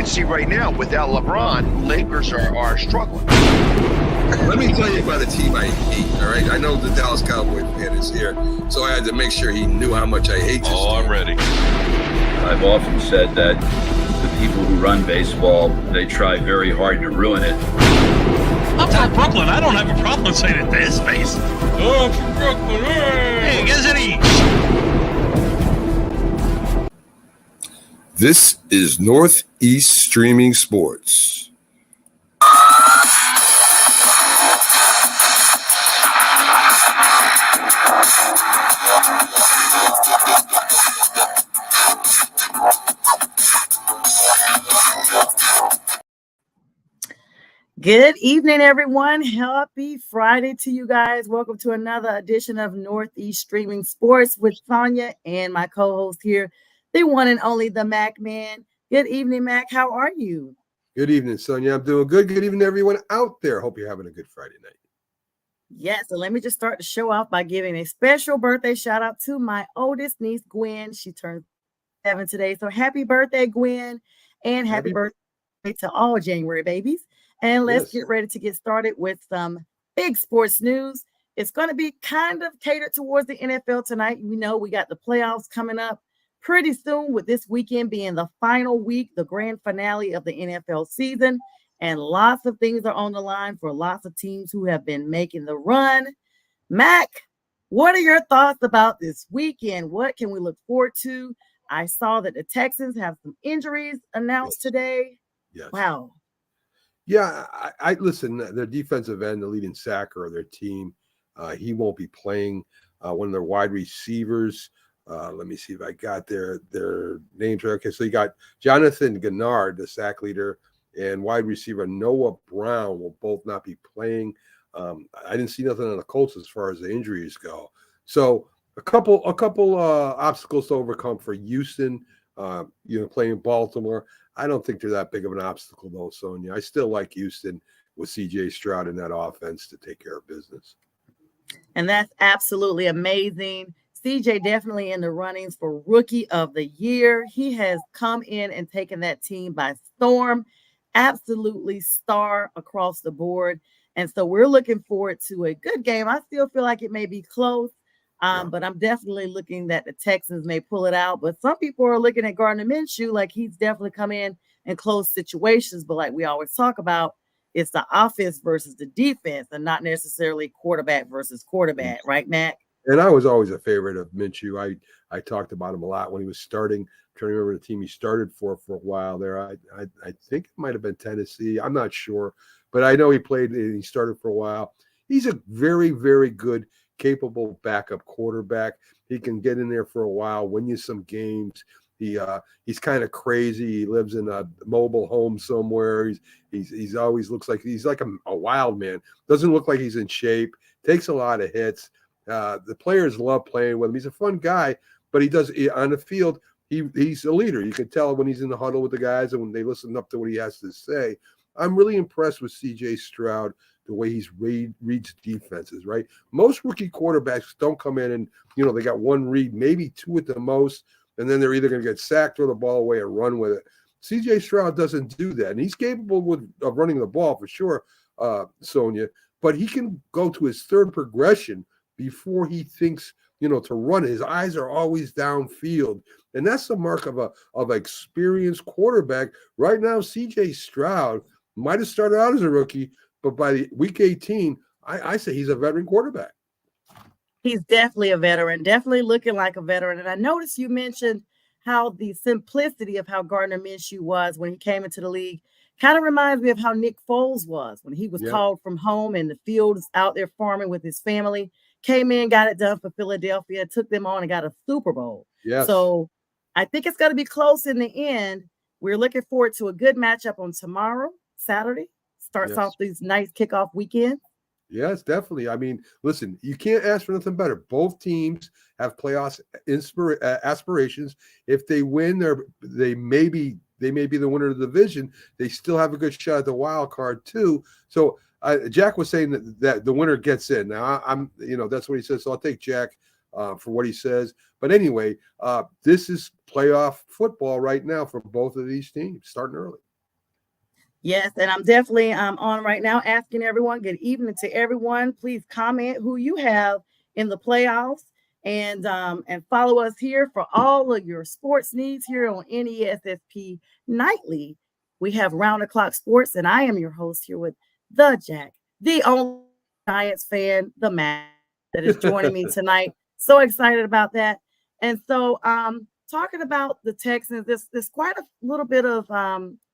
can see right now, without LeBron, Lakers are struggling. Let me tell you about a team I hate, all right? I know the Dallas Cowboys fan is here, so I had to make sure he knew how much I hate this team. I'm ready. I've often said that the people who run baseball, they try very hard to ruin it. I'm from Brooklyn. I don't have a problem saying it to his face. Oh, from Brooklyn. Hey, guys, any? This is Northeast Streaming Sports. Good evening, everyone. Happy Friday to you guys. Welcome to another edition of Northeast Streaming Sports with Sonja and my co-host here, the one and only the Mac Man. Good evening, Mac. How are you? Good evening, Sonja. I'm doing good. Good evening, everyone out there. Hope you're having a good Friday night. Yes, so let me just start the show off by giving a special birthday shout out to my oldest niece, Gwen. She turned 7 today. So happy birthday, Gwen, and happy birthday to all January babies. And let's get ready to get started with some big sports news. It's going to be kind of catered towards the NFL tonight. You know, we got the playoffs coming up pretty soon, with this weekend being the final week, the grand finale of the NFL season. And lots of things are on the line for lots of teams who have been making the run. Mac, what are your thoughts about this weekend? What can we look forward to? I saw that the Texans have some injuries announced today. Yes. Wow. Yeah, I listen, their defensive end, the leading sacker of their team, he won't be playing. One of their wide receivers, let me see if I got their names right. Okay, so you got Jonathan Gennard, the sack leader, and wide receiver Noah Brown will both not be playing. I didn't see nothing on the Colts as far as the injuries go. So a couple obstacles to overcome for Houston, playing Baltimore. I don't think they're that big of an obstacle, though, Sonja. I still like Houston with C.J. Stroud in that offense to take care of business. And that's absolutely amazing. C.J. definitely in the runnings for Rookie of the Year. He has come in and taken that team by storm. Absolutely star across the board. And so we're looking forward to a good game. I still feel like it may be close. But I'm definitely looking that the Texans may pull it out. But some people are looking at Gardner Minshew like he's definitely come in close situations. But like we always talk about, it's the offense versus the defense and not necessarily quarterback versus quarterback. Right, Mac? And I was always a favorite of Minshew. I talked about him a lot when he was starting. I'm trying to remember the team he started for a while there. I think it might have been Tennessee. I'm not sure. But I know he played and he started for a while. He's a very, very good, capable backup quarterback. He can get in there for a while, win you some games. He's kind of crazy. He lives in a mobile home somewhere. He's always looks like he's like a wild man. Doesn't look like he's in shape. Takes a lot of hits. The players love playing with him. He's a fun guy, but he does on the field. He's a leader. You can tell when he's in the huddle with the guys and when they listen up to what he has to say. I'm really impressed with C.J. Stroud, the way he's reads defenses, right? Most rookie quarterbacks don't come in and, they got one read, maybe two at the most, and then they're either going to get sacked, throw the ball away, or run with it. C.J. Stroud doesn't do that, and he's capable of running the ball for sure, Sonja, but he can go to his third progression before he thinks, to run. His eyes are always downfield, and that's the mark of an experienced quarterback. Right now, C.J. Stroud might have started out as a rookie, but by the week 18, I say he's a veteran quarterback. He's definitely a veteran, definitely looking like a veteran. And I noticed you mentioned how the simplicity of how Gardner Minshew was when he came into the league kind of reminds me of how Nick Foles was when he was called from home in the fields out there farming with his family, came in, got it done for Philadelphia, took them on and got a Super Bowl. Yes. So I think it's going to be close in the end. We're looking forward to a good matchup on tomorrow, Saturday. Starts off these nice kickoff weekend. Yes, definitely. I mean, listen, you can't ask for nothing better. Both teams have playoffs aspirations. If they win, they may be the winner of the division. They still have a good shot at the wild card too. So Jack was saying that the winner gets in. Now I'm that's what he says. So I'll take Jack for what he says. But anyway, this is playoff football right now for both of these teams, starting early. Yes, and I'm definitely on right now asking everyone, good evening to everyone. Please comment who you have in the playoffs and follow us here for all of your sports needs here on NESSP Nightly. We have Round the Clock Sports, and I am your host here with the Jack, the only Giants fan, the man that is joining me tonight. So excited about that. And so talking about the Texans, there's quite a little bit of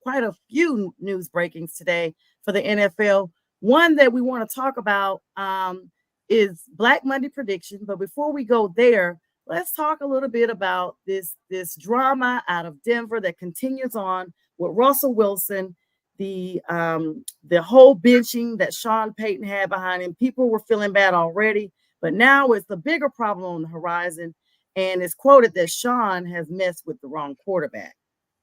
quite a few news breakings today for the NFL. One that we want to talk about is Black Monday prediction. But before we go there, let's talk a little bit about this drama out of Denver that continues on with Russell Wilson. The whole benching that Sean Payton had behind him, people were feeling bad already, but now it's the bigger problem on the horizon. And it's quoted that Sean has messed with the wrong quarterback.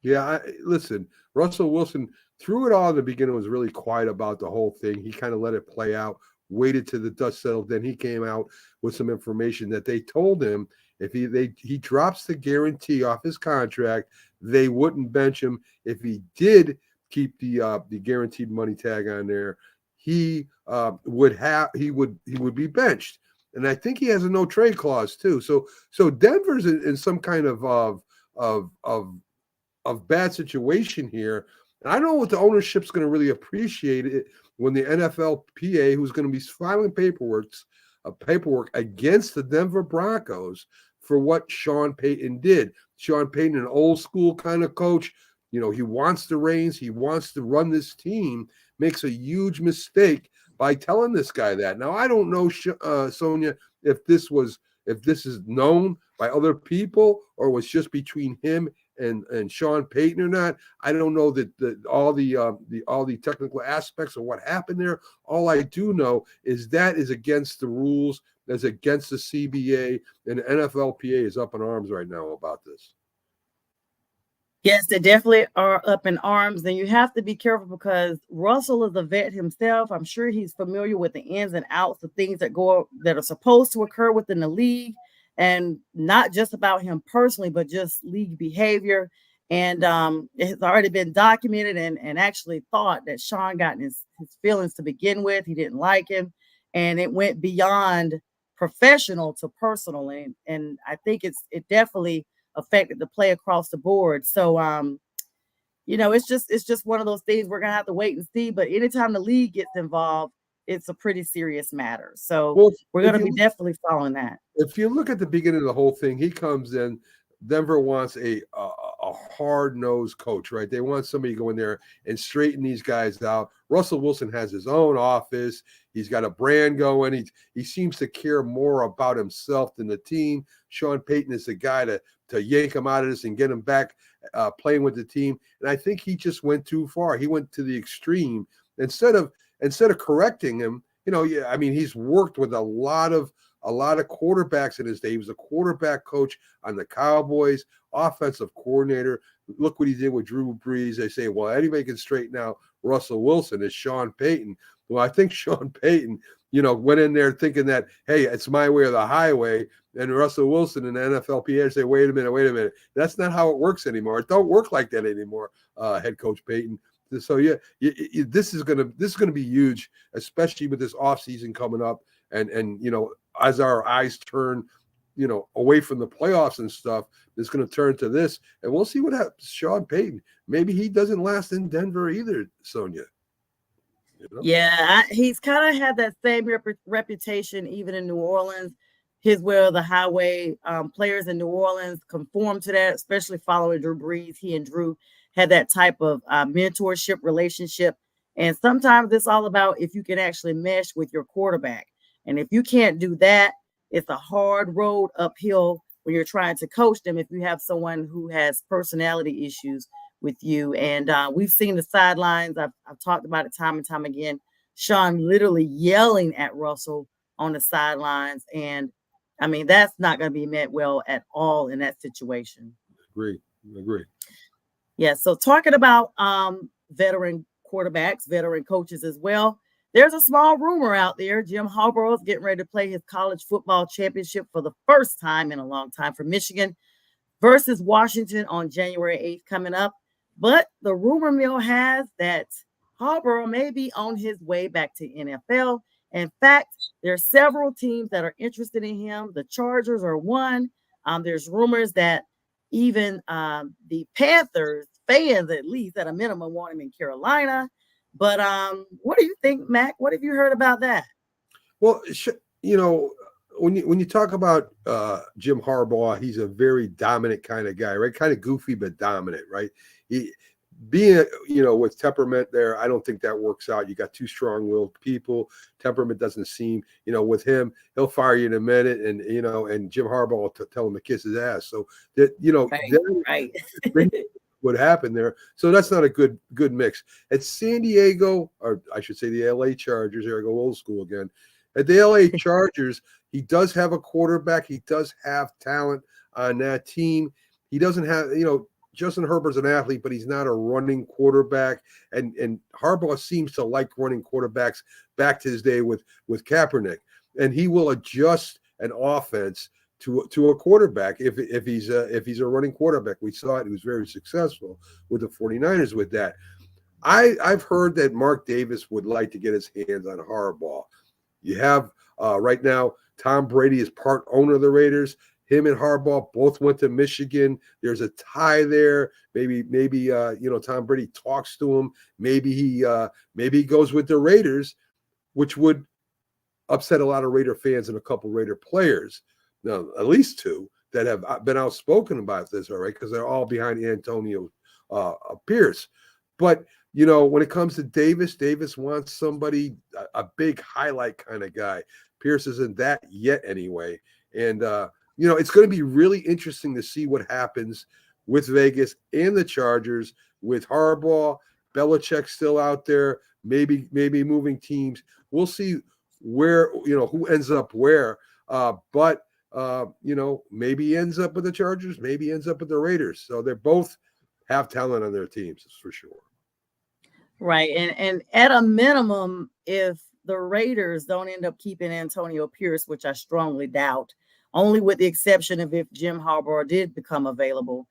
Yeah, listen, Russell Wilson, through it all in the beginning, was really quiet about the whole thing. He kind of let it play out, waited till the dust settled. Then he came out with some information that they told him if he drops the guarantee off his contract, they wouldn't bench him. If he did keep the guaranteed money tag on there, he would be benched. And I think he has a no trade clause too. So Denver's in some kind of bad situation here. And I don't know what the ownership's going to really appreciate it when the NFLPA, who's going to be filing paperwork against the Denver Broncos for what Sean Payton did. Sean Payton, an old school kind of coach, he wants the reins, he wants to run this team, makes a huge mistake by telling this guy that. Now, I don't know, Sonja, if this is known by other people or was just between him and Sean Payton or not. I don't know that all the technical aspects of what happened there. All I do know is that is against the rules. That's against the CBA, and the NFLPA is up in arms right now about this. Yes, they definitely are up in arms, and you have to be careful because Russell is a vet himself. I'm sure he's familiar with the ins and outs of things that are supposed to occur within the league, and not just about him personally, but just league behavior. And it has already been documented and actually thought that Sean got in his feelings to begin with. He didn't like him, and it went beyond professional to personal, and I think it definitely affected the play across the board. So it's just one of those things we're gonna have to wait and see. But anytime the league gets involved, it's a pretty serious matter. So we're gonna be definitely following that. If you look at the beginning of the whole thing, he comes in. Denver wants a hard-nosed coach, right? They want somebody to go in there and straighten these guys out. Russell Wilson has his own office. He's got a brand going. He seems to care more about himself than the team. Sean Payton is the guy to yank him out of this and get him back playing with the team. And I think he just went too far. He went to the extreme. Instead of correcting him, he's worked with a lot of quarterbacks in his day. He was a quarterback coach on the Cowboys, offensive coordinator. Look what he did with Drew Brees. They say, well, anybody can straighten out Russell Wilson. It's Sean Payton. Well, I think Sean Payton, went in there thinking that, hey, it's my way or the highway. And Russell Wilson and the NFLPA say, wait a minute. That's not how it works anymore. It don't work like that anymore, head coach Payton. So this is gonna be huge, especially with this offseason coming up, and as our eyes turn, away from the playoffs and stuff, it's going to turn to this, and we'll see what happens. Sean Payton, maybe he doesn't last in Denver either, Sonja. Yeah, he's kind of had that same reputation even in New Orleans. His way or the highway. Players in New Orleans conform to that, especially following Drew Brees. He and Drew had that type of mentorship relationship. And sometimes it's all about if you can actually mesh with your quarterback. And if you can't do that, it's a hard road uphill when you're trying to coach them if you have someone who has personality issues with you. And we've seen the sidelines. I've talked about it time and time again. Sean literally yelling at Russell on the sidelines. And I mean, that's not going to be met well at all in that situation. Agree. Yeah. So talking about veteran quarterbacks, veteran coaches as well. There's a small rumor out there. Jim Harbaugh is getting ready to play his college football championship for the first time in a long time for Michigan versus Washington on January 8th coming up. But the rumor mill has that Harbaugh may be on his way back to NFL. In fact, there are several teams that are interested in him. The Chargers are one. There's rumors that even the Panthers fans, at least at a minimum, want him in Carolina. But what do you think, Mac? What have you heard about that? Well, when you talk about Jim Harbaugh, he's a very dominant kind of guy, right? Kind of goofy but dominant, right? He being with temperament there, I don't think that works out. You got two strong-willed people. Temperament doesn't seem, with him, he'll fire you in a minute, and and Jim Harbaugh will tell him to kiss his ass. So that Right. what happened there. So that's not a good mix. At San Diego, or I should say the LA Chargers, here I go old school again. At the LA Chargers, he does have a quarterback. He does have talent on that team. He doesn't have, Justin Herbert's an athlete, but he's not a running quarterback. And Harbaugh seems to like running quarterbacks back to his day with Kaepernick. And he will adjust an offense to a quarterback if he's a running quarterback. We saw it. He was very successful with the 49ers with that. I've heard that Mark Davis would like to get his hands on Harbaugh. You have right now, Tom Brady is part owner of the Raiders. Him and Harbaugh both went to Michigan. There's a tie there. Maybe Tom Brady talks to him. Maybe he goes with the Raiders, which would upset a lot of Raider fans and a couple Raider players. Now, at least two that have been outspoken about this, all right, because they're all behind Antonio Pierce. But when it comes to Davis wants somebody, a big highlight kind of guy. Pierce isn't that yet anyway. And, it's going to be really interesting to see what happens with Vegas and the Chargers with Harbaugh, Belichick still out there, maybe moving teams. We'll see where, who ends up where. But maybe he ends up with the Chargers, maybe he ends up with the Raiders. So they both have talent on their teams, for sure. Right. And at a minimum, if the Raiders don't end up keeping Antonio Pierce, which I strongly doubt, only with the exception of if Jim Harbaugh did become available,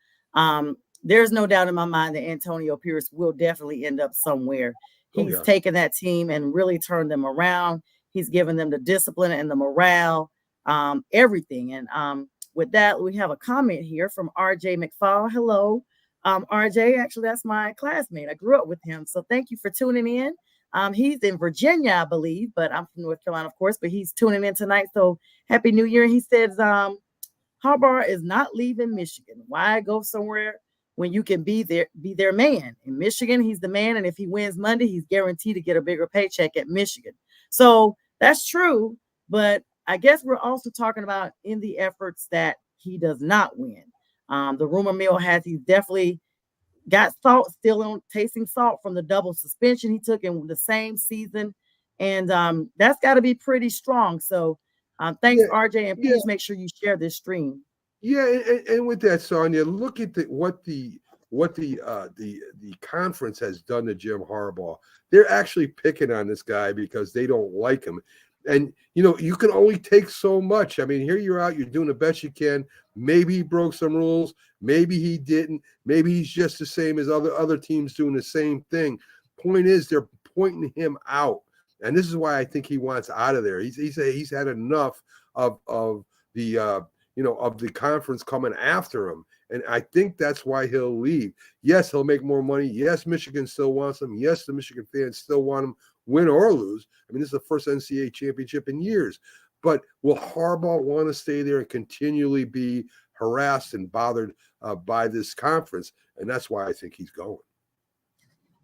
there's no doubt in my mind that Antonio Pierce will definitely end up somewhere. He's taken that team and really turned them around. He's given them the discipline and the morale, everything. And with that, we have a comment here from RJ McFall. Hello. RJ, actually, that's my classmate. I grew up with him. So thank you for tuning in. He's in Virginia, I believe, but I'm from North Carolina, of course, but he's tuning in tonight. So happy New Year. He says, Harbaugh is not leaving Michigan. Why go somewhere when you can be their man? In Michigan, he's the man. And if he wins Monday, he's guaranteed to get a bigger paycheck at Michigan. So that's true. But I guess we're also talking about in the efforts that he does not win. The rumor mill has he's definitely got still on tasting salt from the double suspension he took in the same season. And that's got to be pretty strong. So thanks, RJ. And please make sure you share this stream. Yeah. And with that, Sonja, look at what the conference has done to Jim Harbaugh. They're actually picking on this guy because they don't like him. And, you can only take so much. I mean, here you're out, you're doing the best you can. Maybe he broke some rules. Maybe he didn't. Maybe he's just the same as other teams doing the same thing. Point is, they're pointing him out. And this is why I think he wants out of there. He's had enough of the conference coming after him. And I think that's why he'll leave. Yes, he'll make more money. Yes, Michigan still wants him. Yes, the Michigan fans still want him, win or lose. I mean, this is the first NCAA championship in years. But will Harbaugh want to stay there and continually be harassed and bothered by this conference? And that's why I think he's going.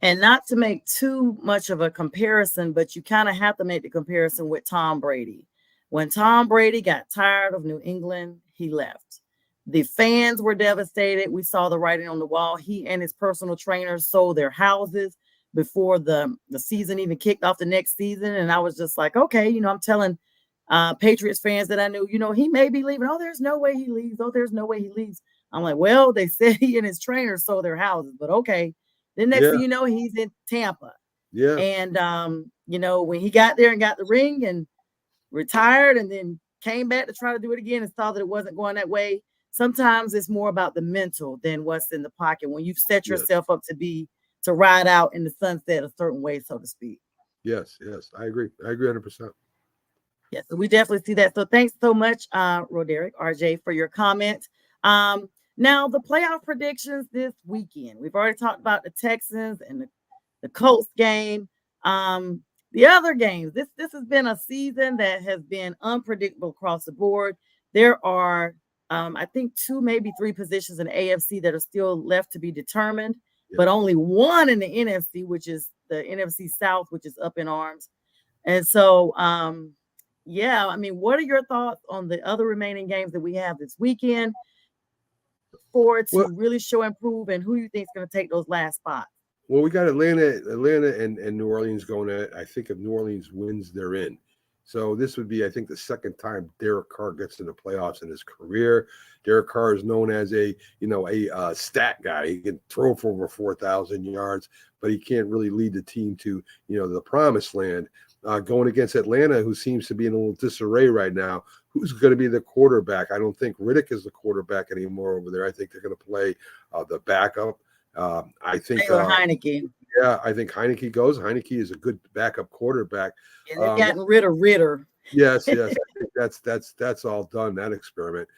And not to make too much of a comparison, but you kind of have to make the comparison with Tom Brady. When Tom Brady got tired of New England, he left. The fans were devastated. We saw the writing on the wall. He and his personal trainers sold their houses before the season even kicked off the next season. And I was just like, okay, I'm telling Patriots fans that I knew, he may be leaving. Oh, there's no way he leaves. Oh, there's no way he leaves. I'm like, well, they said he and his trainers sold their houses, but okay. Then next thing you know, he's in Tampa. Yeah. And, when he got there and got the ring and retired and then came back to try to do it again and saw that it wasn't going that way. Sometimes it's more about the mental than what's in the pocket. When you've set yourself up to be to ride out in the sunset a certain way, so to speak. Yes, I agree. I agree 100%. Yes, so we definitely see that. So thanks so much, Roderick, RJ, for your comment. Now the playoff predictions this weekend. We've already talked about the Texans and the Colts game. The other games, this has been a season that has been unpredictable across the board. There are, I think, 2, maybe 3 positions in the AFC that are still left to be determined, but only one in the NFC, which is the NFC South, which is up in arms. And so, yeah, I mean, what are your thoughts on the other remaining games that we have this weekend? Forward to really show and prove, and who you think is going to take those last spots? Well, we got Atlanta and New Orleans going at it. I think if New Orleans wins, they're in. So this would be, I think, the second time Derek Carr gets in the playoffs in his career. Derek Carr is known as a stat guy. He can throw for over 4,000 yards, but he can't really lead the team to, the promised land. Going against Atlanta, who seems to be in a little disarray right now. Who's going to be the quarterback? I don't think Riddick is the quarterback anymore over there. I think they're going to play the backup. I think Heineke. Yeah, I think Heineke goes. Heineke is a good backup quarterback. And they've gotten rid of Ritter. Yes. I think that's all done, that experiment.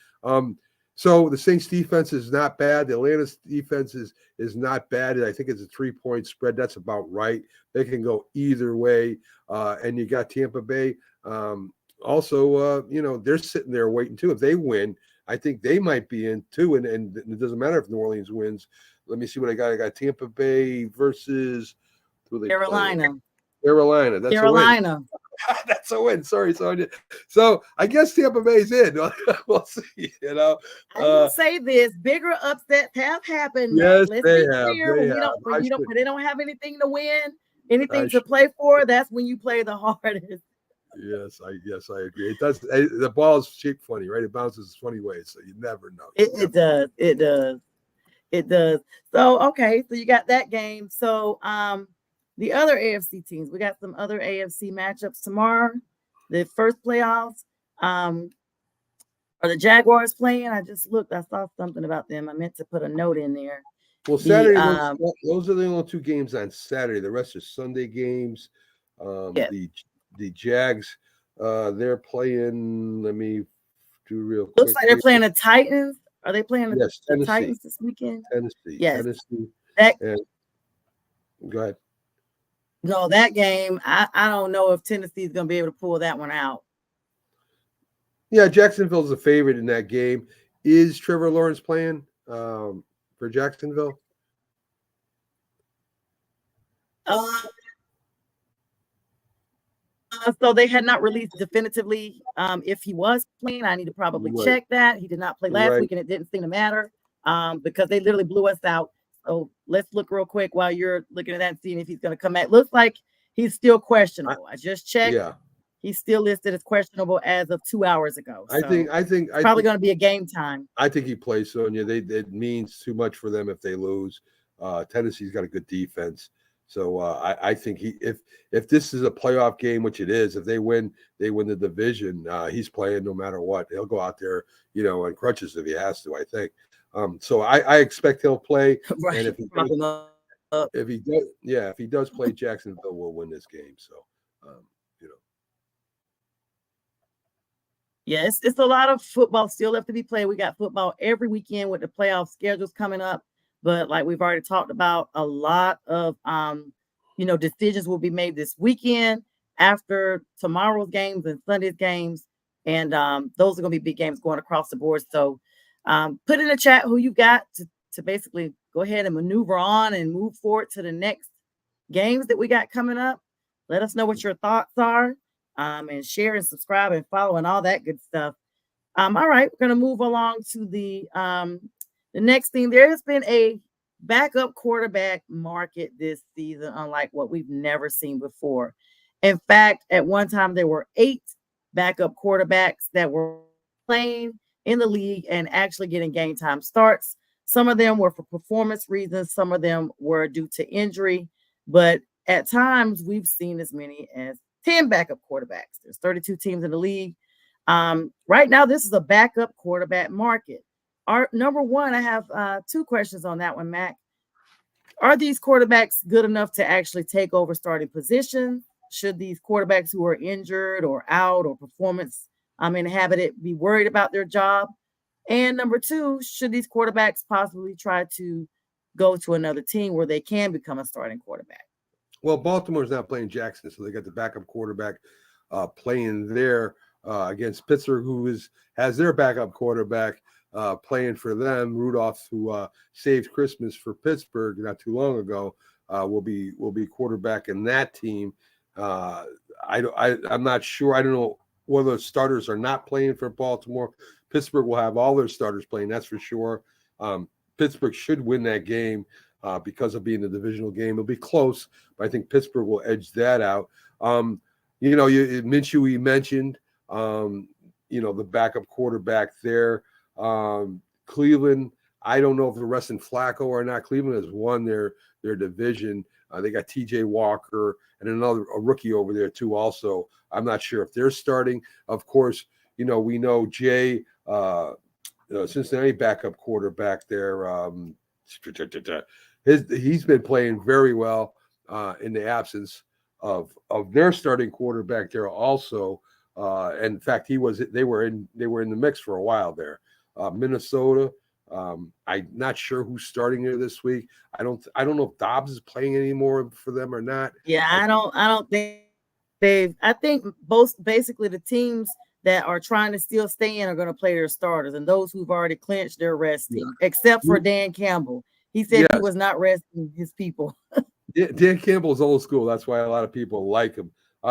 So the Saints defense is not bad. The Atlanta's defense is not bad. I think it's a 3-point spread. That's about right. They can go either way. And you got Tampa Bay. Also, they're sitting there waiting too. If they win, I think they might be in too. And it doesn't matter if New Orleans wins. Let me see what I got. I got Tampa Bay versus Carolina. Carolina. That's Carolina. a win. That's a win. Sorry, Sonja. So I guess Tampa Bay's in. We'll see. I will say this: bigger upsets have happened. Yes, Let's they be have. clear. When they don't have anything to win, anything to play for. That's when you play the hardest. Yes, I agree. It does. The ball is shaped funny, right? It bounces funny ways, so you never know. It does. So okay, so you got that game. So the other AFC teams, we got some other AFC matchups tomorrow. The first playoffs. Are the Jaguars playing? I just looked. I saw something about them. I meant to put a note in there. Well, Saturday, those are the only 2 games on Saturday. The rest are Sunday games. The Jags, they're playing. Let me do real quick. Looks like they're playing the Titans. Are they playing the Titans this weekend? Tennessee. Yes. Tennessee. Go ahead. No, that game, I don't know if Tennessee is going to be able to pull that one out. Yeah, Jacksonville's a favorite in that game. Is Trevor Lawrence playing for Jacksonville? So they had not released definitively if he was playing. I need to probably check that. He did not play last week, and it didn't seem to matter because they literally blew us out. So let's look real quick while you're looking at that and seeing if he's going to come back. Looks like he's still questionable. I just checked. Yeah. He's still listed as questionable as of 2 hours ago. So I think it's probably going to be a game time. I think he plays, Sonia. It means too much for them if they lose. Tennessee's got a good defense. So I think if this is a playoff game, which it is, if they win the division. He's playing no matter what. He'll go out there, on crutches if he has to. I think. So I expect he'll play. Right. And if he does play, Jacksonville will win this game. So, Yes, it's a lot of football still left to be played. We got football every weekend with the playoff schedules coming up. But like we've already talked about, a lot of decisions will be made this weekend after tomorrow's games and Sunday's games. And those are going to be big games going across the board. So put in the chat who you got to basically go ahead and maneuver on and move forward to the next games that we got coming up. Let us know what your thoughts are. And share and subscribe and follow and all that good stuff. All right, we're going to move along to the next thing. There has been a backup quarterback market this season, unlike what we've never seen before. In fact, at one time, there were 8 backup quarterbacks that were playing in the league and actually getting game time starts. Some of them were for performance reasons. Some of them were due to injury. But at times, we've seen as many as 10 backup quarterbacks. There's 32 teams in the league. Right now, this is a backup quarterback market. Our number one, I have 2 questions on that one, Mac. Are these quarterbacks good enough to actually take over starting positions? Should these quarterbacks who are injured or out or performance inhabited be worried about their job? And number two, should these quarterbacks possibly try to go to another team where they can become a starting quarterback? Well, Baltimore's not playing Jackson, so they got the backup quarterback playing there against Pittsburgh, who has their backup quarterback playing for them. Rudolph, who saved Christmas for Pittsburgh not too long ago, will be quarterbacking that team. I'm not sure. I don't know whether the starters are not playing for Baltimore. Pittsburgh will have all their starters playing, that's for sure. Pittsburgh should win that game because of being a divisional game. It'll be close, but I think Pittsburgh will edge that out. Minshew, you mentioned, the backup quarterback there. Cleveland, I don't know if they're resting Flacco or not. Cleveland has won their division. They got TJ Walker and a rookie over there too also. I'm not sure if they're starting. Of course, we know Jay, Cincinnati backup quarterback there. He's been playing very well in the absence of their starting quarterback there also. In fact, they were in the mix for a while there. Minnesota, I'm not sure who's starting there this week. I don't know if Dobbs is playing anymore for them or not. Yeah, I don't think I think both basically the teams that are trying to still stay in are going to play their starters, and those who've already clinched their resting, except for Dan Campbell. He said he was not resting his people. Dan Campbell's old school. That's why a lot of people like him.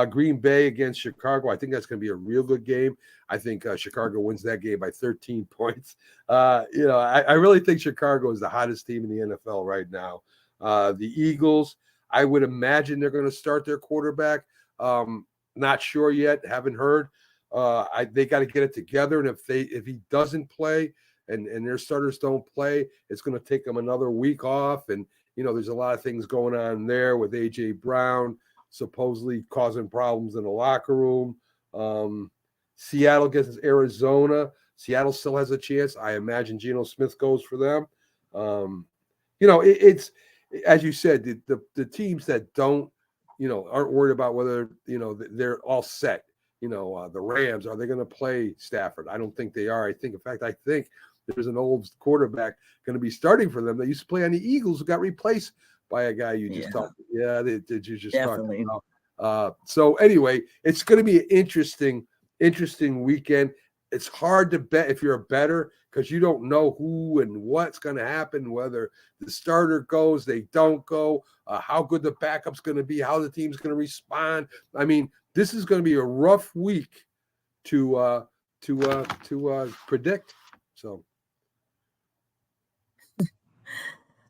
Green Bay against Chicago. I think that's going to be a real good game. I think Chicago wins that game by 13 points. I really think Chicago is the hottest team in the NFL right now. The Eagles, I would imagine they're going to start their quarterback. Not sure yet. Haven't heard. They got to get it together. And if he doesn't play and their starters don't play, it's going to take them another week off. And, there's a lot of things going on there with A.J. Brown supposedly causing problems in the locker room. Seattle gets Arizona. Seattle still has a chance. I imagine Geno Smith goes for them. It's as you said, the teams that don't, aren't worried about whether, they're all set. The Rams, are they going to play Stafford? I don't think they are. I think there's an old quarterback going to be starting for them that used to play on the Eagles who got replaced by a guy you just talked. Yeah, you just Definitely. talked about. So anyway, it's going to be an interesting weekend. It's hard to bet if you're a bettor because you don't know who and what's going to happen, whether the starter goes, they don't go, how good the backup's going to be, how the team's going to respond. I mean, this is going to be a rough week to predict. So.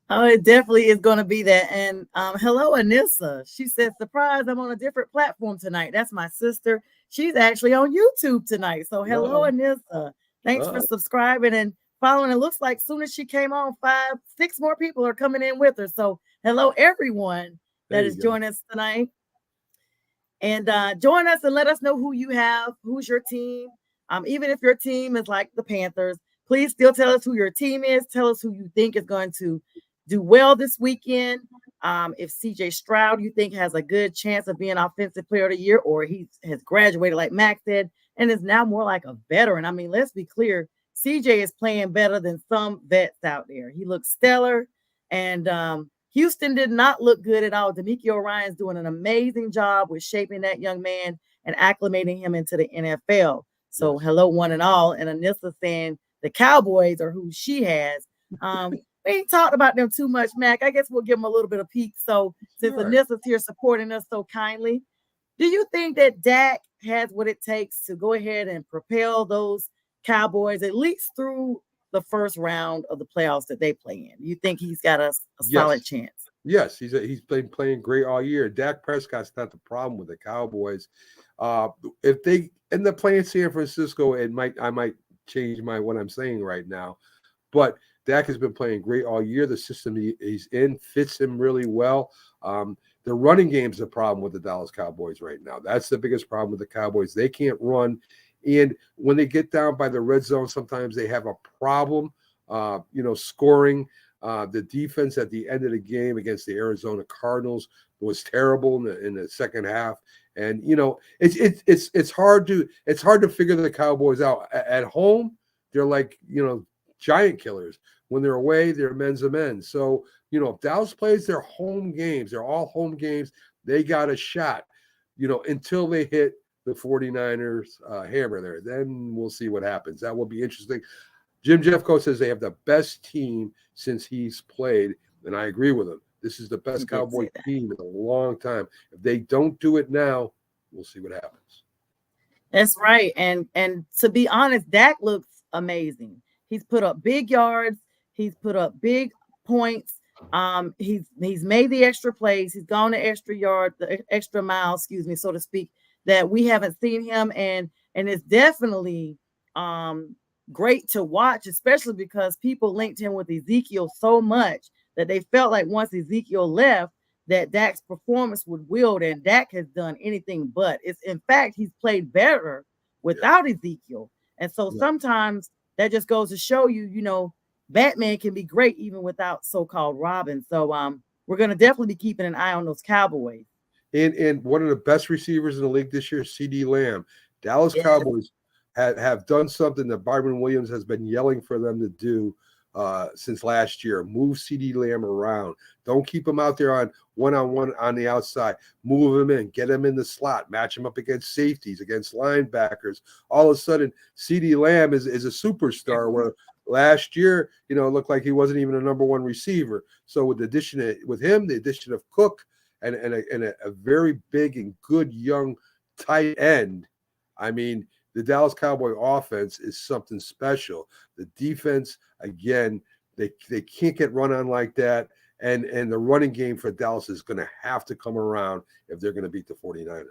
Oh, it definitely is going to be that. And hello, Anissa. She said, surprise, I'm on a different platform tonight. That's my sister. She's actually on YouTube tonight. So hello, Anissa. Thanks for subscribing and following. It looks like soon as she came on, 5, 6 more people are coming in with her. So hello, everyone that is joining us tonight. And join us and let us know who you have, who's your team. Even if your team is like the Panthers, please still tell us who your team is. Tell us who you think is going to do well this weekend. If CJ Stroud, you think, has a good chance of being Offensive Player of the Year, or he has graduated, like Max said, and is now more like a veteran. I mean, let's be clear. CJ is playing better than some vets out there. He looks stellar. And Houston did not look good at all. D'Amico Ryan's doing an amazing job with shaping that young man and acclimating him into the NFL. So hello, one and all. And Anissa saying the Cowboys are who she has. We ain't talked about them too much, Mac. I guess we'll give them a little bit of peek. So since Anissa's here supporting us so kindly, do you think that Dak has what it takes to go ahead and propel those Cowboys at least through the first round of the playoffs that they play in? You think he's got a solid chance? Yes, he's been playing great all year. Dak Prescott's not the problem with the Cowboys. If they end up playing San Francisco, I might change what I'm saying right now. But Dak has been playing great all year. The system he's in fits him really well. The running game's the problem with the Dallas Cowboys right now. That's the biggest problem with the Cowboys. They can't run. And when they get down by the red zone, sometimes they have a problem, scoring. The defense at the end of the game against the Arizona Cardinals was terrible in the second half. And it's hard to figure the Cowboys out. At home, they're like giant killers. When they're away, they're men's and men. So if Dallas plays their home games, they're all home games. They got a shot. Until they hit the 49ers hammer there, then we'll see what happens. That will be interesting. Jim Jeffcoat says they have the best team since he's played, and I agree with him. This is the best Cowboy team in a long time. If they don't do it now, we'll see what happens. That's right. And to be honest, Dak looks amazing. He's put up big yards. He's put up big points. He's made the extra plays. He's gone the extra yard, the extra mile, so to speak, that we haven't seen him. And it's definitely great to watch, especially because people linked him with Ezekiel so much that they felt like once Ezekiel left, that Dak's performance would wilt, and Dak has done anything but. In fact, he's played better without Ezekiel. And so sometimes that just goes to show you, Batman can be great even without so-called Robin. So we're going to definitely be keeping an eye on those Cowboys. And one of the best receivers in the league this year, CD Lamb. Dallas Cowboys have done something that Byron Williams has been yelling for them to do since last year. Move CD Lamb around. Don't keep him out there on one-on-one on the outside. Move him in. Get him in the slot. Match him up against safeties, against linebackers. All of a sudden, CD Lamb is a superstar where last year, it looked like he wasn't even a number one receiver. So with the addition of Cook and a very big and good young tight end, I mean, the Dallas Cowboy offense is something special. The defense, again, they can't get run on like that. And the running game for Dallas is going to have to come around if they're going to beat the 49ers.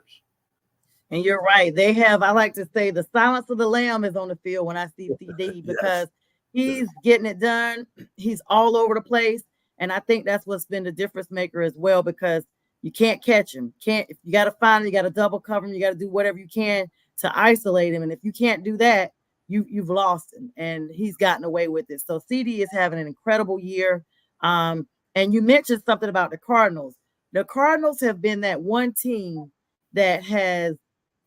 And you're right. They have, I like to say, the silence of the lamb is on the field when I see CD because he's getting it done. He's all over the place. And I think that's what's been the difference maker as well, because you can't catch him. You got to find him. You got to double cover him. You got to do whatever you can to isolate him. And if you can't do that, you've lost him. And he's gotten away with it. So CD is having an incredible year. And you mentioned something about the Cardinals. The Cardinals have been that one team that has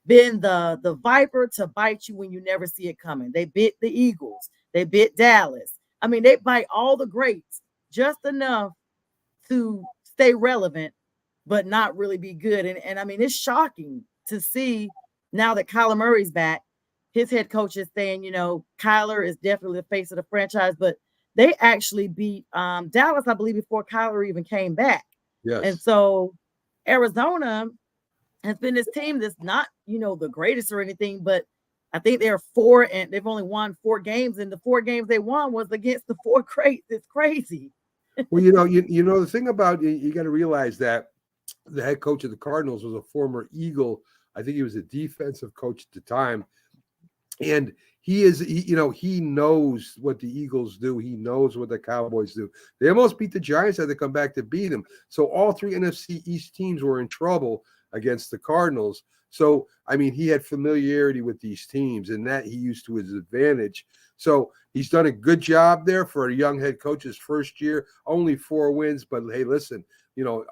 been the viper to bite you when you never see it coming. They bit the Eagles. They bit Dallas. I mean, they bite all the greats just enough to stay relevant, but not really be good. And I mean, it's shocking to see now that Kyler Murray's back. His head coach is saying, Kyler is definitely the face of the franchise, but they actually beat Dallas, I believe, before Kyler even came back. Yes. And so Arizona has been this team that's not, the greatest or anything, but I think they're 4 and they've only won 4 games, and the 4 games they won was against the 4 greats. It's crazy. Well, the thing about you got to realize that the head coach of the Cardinals was a former Eagle. I think he was a defensive coach at the time. And he knows what the Eagles do. He knows what the Cowboys do. They almost beat the Giants, had to come back to beat them. So all 3 NFC East teams were in trouble against the Cardinals. So, I mean, he had familiarity with these teams, and that he used to his advantage. So he's done a good job there for a young head coach's first year. Only 4 wins, but hey, listen,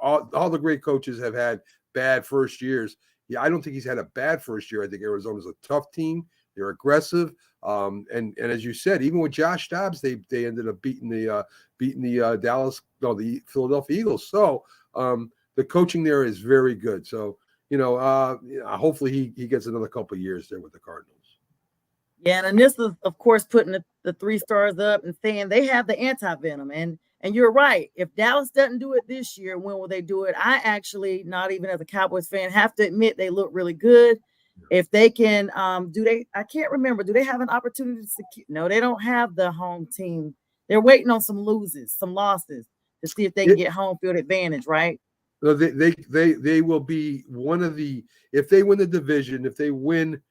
all the great coaches have had bad first years. Yeah, I don't think he's had a bad first year. I think Arizona's a tough team. They're aggressive, and as you said, even with Josh Dobbs, they ended up beating the Philadelphia Eagles. So the coaching there is very good. So hopefully he gets another couple of years there with the Cardinals. Yeah, and this is, of course, putting the 3 stars up and saying they have the anti-venom. And you're right. If Dallas doesn't do it this year, when will they do it? I actually, not even as a Cowboys fan, have to admit they look really good. If they can, I can't remember, do they have an opportunity to secure? No, they don't have the home team. They're waiting on some losses to see if they can get home field advantage, right? No, they will be one of the, if they win the division, if they win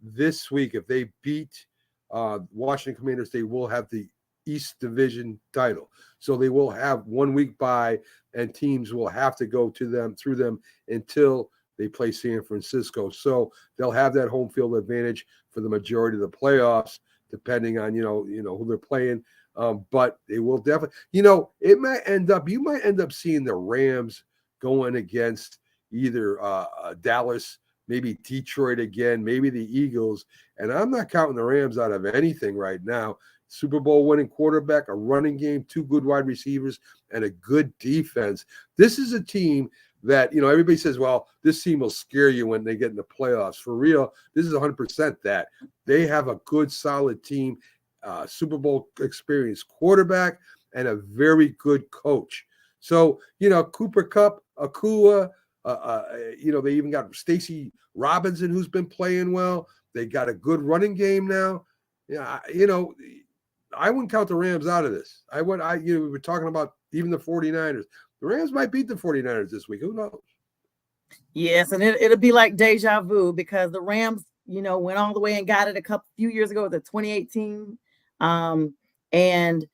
this week, if they beat Washington Commanders, they will have the East Division title. So they will have 1 week bye, and teams will have to go through them until they play San Francisco. So they'll have that home field advantage for the majority of the playoffs, depending on who they're playing. But it will definitely, you might end up seeing the Rams going against either Dallas, maybe Detroit again, maybe the Eagles. And I'm not counting the Rams out of anything right now. Super Bowl winning quarterback, a running game, 2 good wide receivers, and a good defense. This is a team that, everybody says, well, this team will scare you when they get in the playoffs. For real, this is 100% that. They have a good, solid team, Super Bowl experienced quarterback, and a very good coach. So, Cooper Kupp, Akua, they even got Stacy Robinson, who's been playing well. They got a good running game now. Yeah, I wouldn't count the Rams out of this. We were talking about even the 49ers. The Rams might beat the 49ers this week. Who knows? Yes, and it'll be like deja vu because the Rams, went all the way and got it few years ago, the 2018. And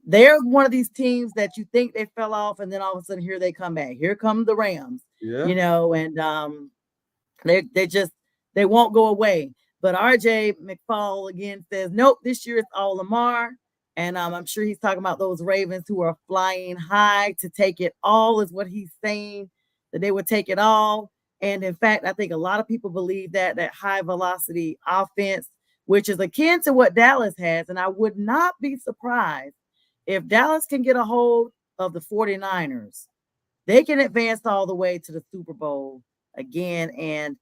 they're one of these teams that you think they fell off, and then all of a sudden here they come back. Here come the Rams. Yeah. And they won't go away. But RJ McFall again says, nope, this year it's all Lamar. And I'm sure he's talking about those Ravens who are flying high to take it all, is what he's saying, that they would take it all. And in fact, I think a lot of people believe that high velocity offense, which is akin to what Dallas has. And I would not be surprised if Dallas can get a hold of the 49ers. They can advance all the way to the Super Bowl again. And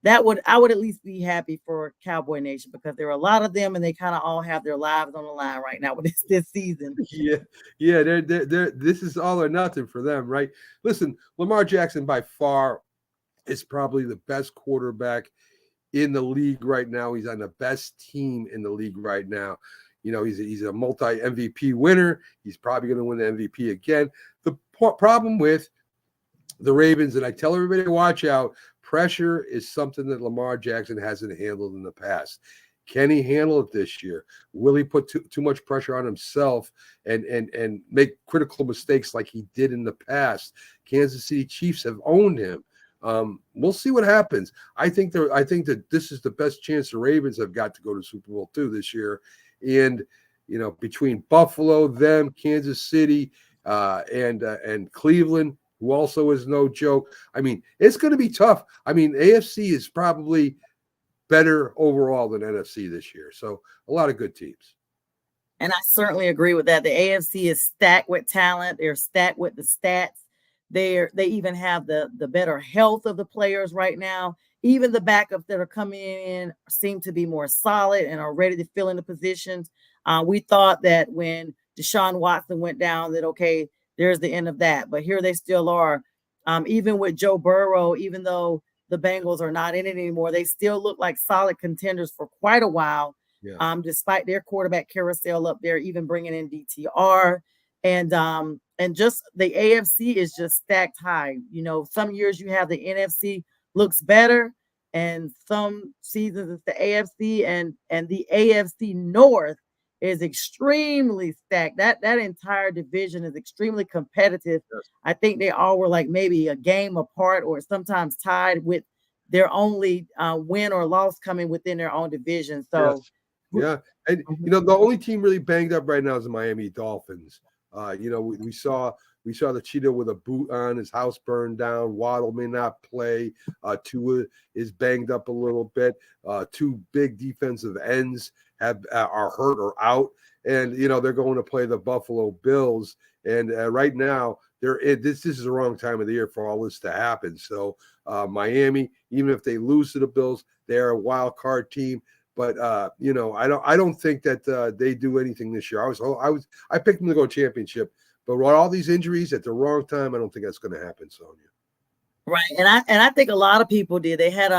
I would at least be happy for Cowboy Nation, because there are a lot of them and they kind of all have their lives on the line right now with this season. Yeah. This is all or nothing for them, right? Listen, Lamar Jackson by far is probably the best quarterback in the league right now. He's on the best team in the league right now. He's a multi MVP winner. He's probably going to win the MVP again. The problem with the Ravens, and I tell everybody to watch out, pressure is something that Lamar Jackson hasn't handled in the past. Can he handle it this year? Will he put too much pressure on himself and make critical mistakes like he did in the past? Kansas City Chiefs have owned him. We'll see what happens. I think that this is the best chance the Ravens have got to go to Super Bowl II this year. And between Buffalo, them, Kansas City, and Cleveland, who also is no joke. I mean, it's going to be tough. I mean, AFC is probably better overall than NFC this year. So a lot of good teams. And I certainly agree with that. The AFC is stacked with talent. They're stacked with the stats. They even have the better health of the players right now. Even the backups that are coming in seem to be more solid and are ready to fill in the positions. We thought that when Deshaun Watson went down that, okay, there's the end of that. But here they still are. Even with Joe Burrow, even though the Bengals are not in it anymore, they still look like solid contenders for quite a while. Yeah. Despite their quarterback carousel up there, even bringing in DTR. And just the AFC is just stacked high. Some years you have the NFC looks better, and some seasons it's the AFC, and the AFC North is extremely stacked. That entire division is extremely competitive. Yes. I think they all were like maybe a game apart or sometimes tied, with their only win or loss coming within their own division. So yeah. And the only team really banged up right now is the Miami Dolphins. We saw the Cheetah with a boot on, his house burned down. Waddle may not play. Tua is banged up a little bit. 2 big defensive ends are hurt or out, and they're going to play the Buffalo Bills. And right now, this is the wrong time of the year for all this to happen. So Miami, even if they lose to the Bills, they're a wild card team. But I don't think that they do anything this year. I picked them to go championship, but with all these injuries at the wrong time, I don't think that's going to happen, Sonja. Right, and I think a lot of people did. They had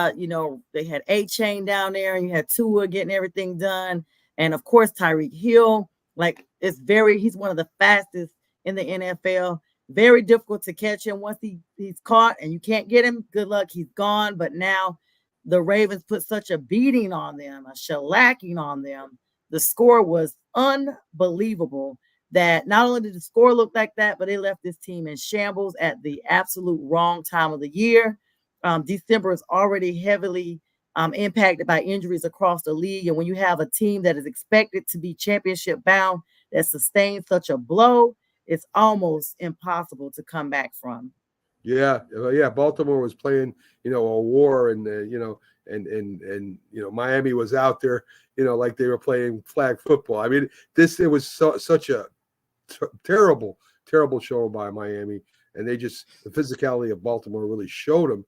they had A-Chain down there, and you had Tua getting everything done, and of course Tyreek Hill. Like he's one of the fastest in the NFL. Very difficult to catch him once he's caught, and you can't get him. Good luck, he's gone. But now the Ravens put such a beating on them, a shellacking on them. The score was unbelievable. That not only did the score look like that, but they left this team in shambles at the absolute wrong time of the year. December is already heavily impacted by injuries across the league. And when you have a team that is expected to be championship bound, that sustained such a blow, it's almost impossible to come back from. Yeah, yeah. Baltimore was playing, a war, and and Miami was out there, like they were playing flag football. I mean, it was such a terrible show by Miami, and the physicality of Baltimore really showed them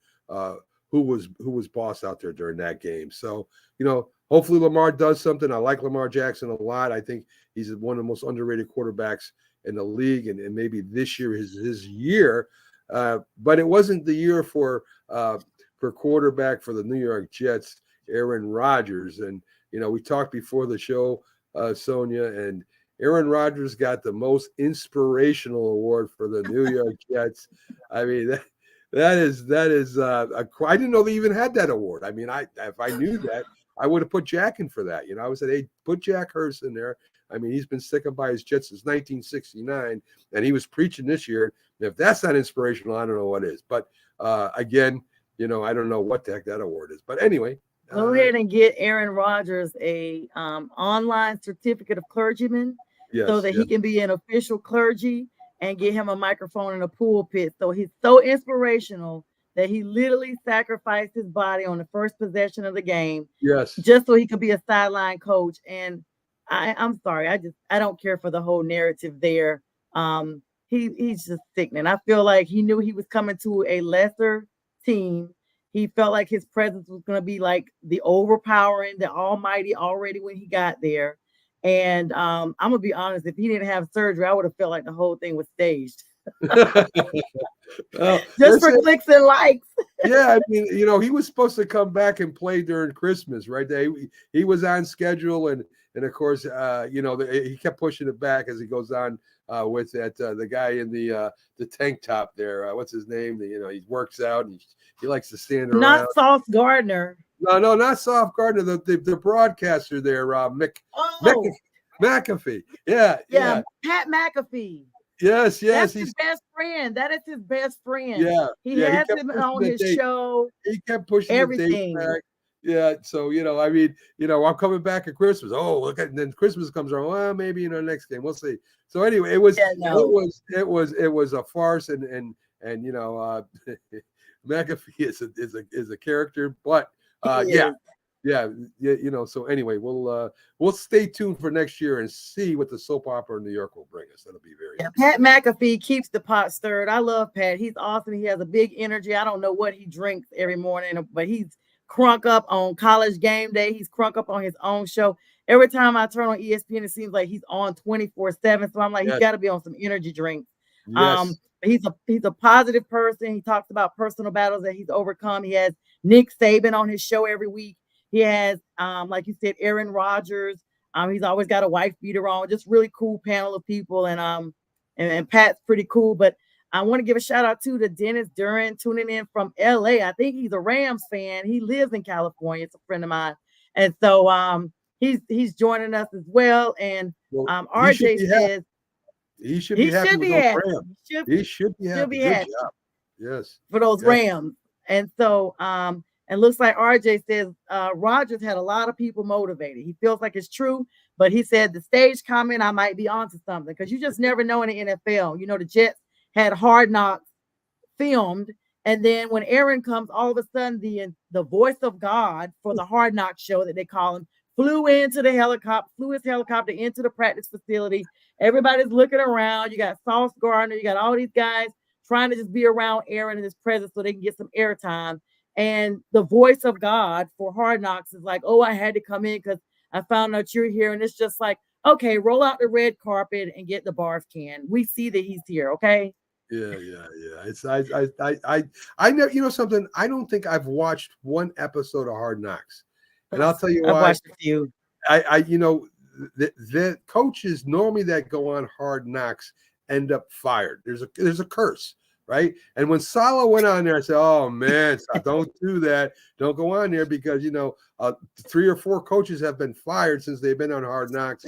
who was boss out there during that game. So hopefully Lamar does something. I like Lamar Jackson a lot. I think he's one of the most underrated quarterbacks in the league, and maybe this year is his year. But it wasn't the year for quarterback for the New York Jets, Aaron Rodgers. And, we talked before the show, Sonja, and Aaron Rodgers got the most inspirational award for the New York Jets. I mean, that is I didn't know they even had that award. I mean, if I knew that, I would have put Jack in for that. I would say, hey, put Jack Hurst in there. I mean, he's been sticking by his Jets since 1969, and he was preaching this year. And if that's not inspirational, I don't know what is. But again, I don't know what the heck that award is. But anyway, go ahead and get Aaron Rodgers a online certificate of clergyman, so that he can be an official clergy, and get him a microphone and a pulpit. So he's so inspirational that he literally sacrificed his body on the first possession of the game. Yes, just so he could be a sideline coach. And I'm sorry, I don't care for the whole narrative there. He's just sickening. I feel like he knew he was coming to a lesser team. He felt like his presence was going to be like the overpowering, the almighty already when he got there. And I'm gonna be honest, if he didn't have surgery, I would have felt like the whole thing was staged. Well, just for clicks and likes. Yeah, I mean, he was supposed to come back and play during Christmas, right? He was on schedule, and of course, he kept pushing it back as he goes on with that the guy in the tank top there. What's his name? He works out and he likes to stand around. Not Sauce Gardner. No, not Sauce Gardner. The broadcaster there, McAfee. Yeah, Pat McAfee. Yes. That's his best friend. That is his best friend. Yeah. He has him on his show. He kept pushing everything. The date back. Yeah. So, I mean, I'm coming back at Christmas. Oh, look at, and then Christmas comes around. Well, maybe, next game. We'll see. So anyway, it was a farce, and McAfee is a character, but so anyway, we'll stay tuned for next year and see what the soap opera in New York will bring us. That'll be very Pat McAfee keeps the pot stirred. I love Pat. He's awesome. He has a big energy. I don't know what he drinks every morning, but he's crunk up on College Game Day. He's crunk up on his own show. Every time I turn on ESPN, it seems like he's on 24/7. So I'm like, he's got to be on some energy drinks. Yes. He's a positive person. He talks about personal battles that he's overcome. He has Nick Saban on his show every week. He has, like you said, Aaron Rodgers. He's always got a wife beater on. Just really cool panel of people, and Pat's pretty cool. But I want to give a shout out to Dennis Duran tuning in from LA. I think he's a Rams fan. He lives in California. It's a friend of mine, and so he's joining us as well. And RJ says he should be happy. He should be happy. Good job. Yes, for those Rams. And so and looks like RJ says Rodgers had a lot of people motivated. He feels like it's true, but he said the stage comment, I might be onto something, because you just never know in the NFL. The Jets had Hard Knocks filmed, and then when Aaron comes, all of a sudden the voice of God for the Hard Knocks show that they call him flew his helicopter into the practice facility. Everybody's looking around. You got Sauce Gardner, you got all these guys trying to just be around Aaron in his presence so they can get some airtime. And the voice of God for Hard Knocks is like, oh, I had to come in because I found out you're here. And it's just like, okay, roll out the red carpet and get the barf can. We see that he's here, okay? Yeah. It's I know, something. I don't think I've watched one episode of Hard Knocks, and I'll tell you why. I've watched a few. The coaches normally that go on Hard Knocks end up fired. There's a curse. Right. And when Salah went on there, I said, oh, man, don't do that. Don't go on there because, 3 or 4 coaches have been fired since they've been on Hard Knocks.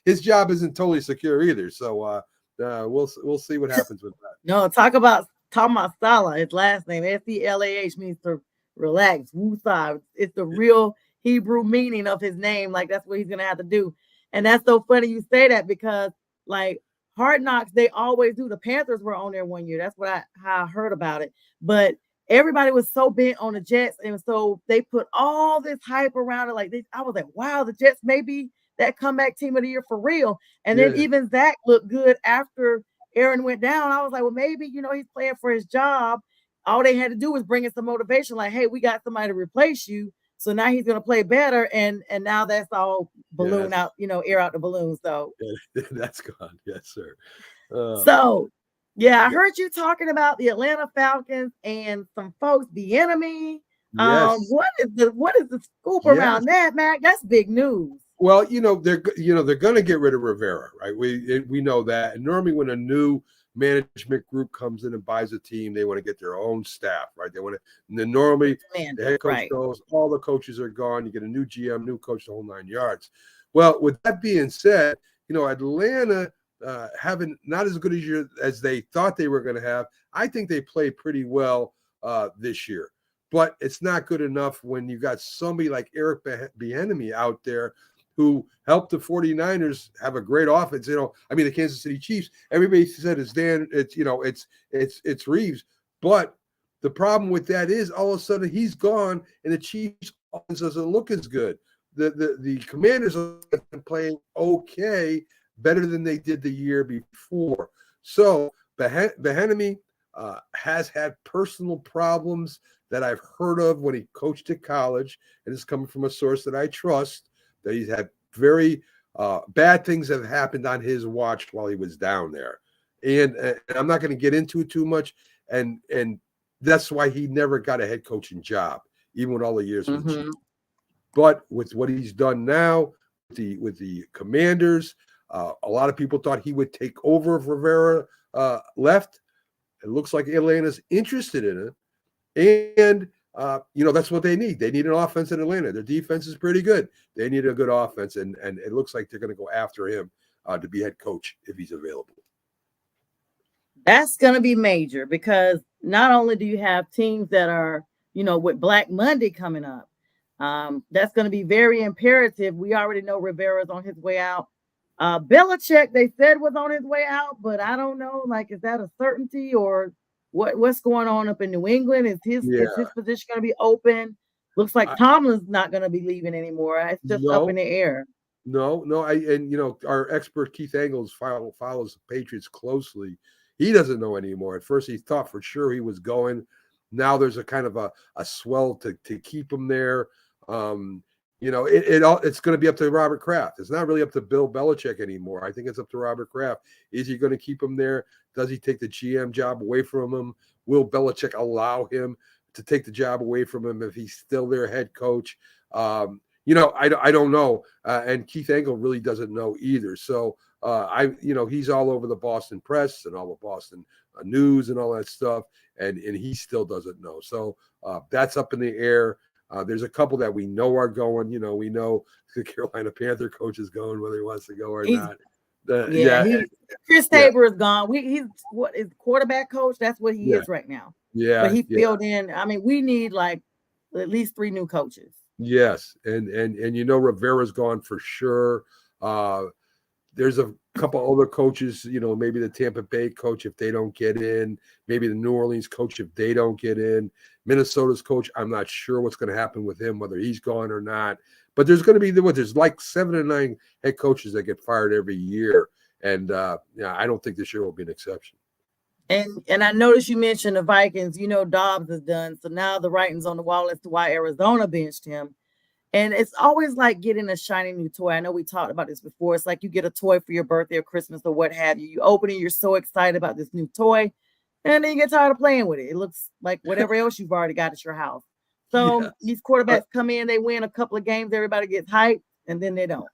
His job isn't totally secure either. So we'll see what happens with that. No, talking about Salah, his last name, S-E-L-A-H, means to relax. Woosah. It's the real Hebrew meaning of his name. Like, that's what he's going to have to do. And that's so funny you say that because like Hard Knocks, they always do. The Panthers were on there one year. That's how I heard about it. But everybody was so bent on the Jets, and so they put all this hype around it. Like I was like, wow, the Jets may be that comeback team of the year for real. And then even Zach looked good after Aaron went down. I was like, well, maybe he's playing for his job. All they had to do was bring in some motivation, like, hey, we got somebody to replace you. So now he's going to play better, and now that's all balloon out, air out the balloon. So that's gone. Yes, sir. I heard you talking about the Atlanta Falcons and some folks, the enemy. Yes. What is the scoop around that, Mac? That's big news. Well, they're going to get rid of Rivera, right? We know that. And normally when a new management group comes in and buys a team, they want to get their own staff, right? They want to. And then normally the head coach goes, all the coaches are gone. You get a new GM, new coach, the whole 9 yards. Well, with that being said, Atlanta having not as good a year as they thought they were going to have. I think they played pretty well this year, but it's not good enough when you got somebody like Eric Bieniemy out there who helped the 49ers have a great offense. The Kansas City Chiefs, everybody said it's Reeves. But the problem with that is all of a sudden he's gone and the Chiefs offense doesn't look as good. The Commanders are playing okay, better than they did the year before. So Bieniemy has had personal problems that I've heard of when he coached at college, and it's coming from a source that I trust, that he's had very bad things have happened on his watch while he was down there. And I'm not going to get into it too much. And that's why he never got a head coaching job, even with all the years with the Chiefs. But with what he's done now with the Commanders, a lot of people thought he would take over if Rivera left. It looks like Atlanta's interested in it. And that's what they need. They need an offense in Atlanta. Their defense is pretty good. They need a good offense, and it looks like they're going to go after him to be head coach if he's available. That's going to be major because not only do you have teams that are, with Black Monday coming up, that's going to be very imperative. We already know Rivera's on his way out. Belichick, they said, was on his way out, but I don't know. Like, is that a certainty or what's going on up in New England? Is his position going to be open? Looks like Tomlin's not going to be leaving anymore. It's just up in the air. No. Our expert Keith Engels follows the Patriots closely. He doesn't know anymore. At first, he thought for sure he was going. Now there's a kind of a swell to keep him there. It's going to be up to Robert Kraft. It's not really up to Bill Belichick anymore. I think it's up to Robert Kraft. Is he going to keep him there? Does he take the GM job away from him? Will Belichick allow him to take the job away from him if he's still their head coach? I don't know. And Keith Engel really doesn't know either. So he's all over the Boston press and all the Boston news and all that stuff. And he still doesn't know. So that's up in the air. There's a couple that we know are going. We know the Carolina Panther coach is going, whether he wants to go or not. Chris Tabor is gone. He's what is quarterback coach? That's what he is right now. Yeah, but he filled in. I mean, we need like at least 3 new coaches. Yes, and Rivera's gone for sure. There's a couple other coaches, maybe the Tampa Bay coach if they don't get in, maybe the New Orleans coach if they don't get in. Minnesota's coach, I'm not sure what's going to happen with him, whether he's gone or not. But there's going to be there's like 7 or 9 head coaches that get fired every year, and I don't think this year will be an exception. And I noticed you mentioned the Vikings. Dobbs is done, so now the writing's on the wall as to why Arizona benched him. And it's always like getting a shiny new toy. I know we talked about this before. It's like you get a toy for your birthday or Christmas or what have you. You open it, you're so excited about this new toy, and then you get tired of playing with it. It looks like whatever else you've already got at your house. So these quarterbacks come in, they win a couple of games, everybody gets hyped, and then they don't.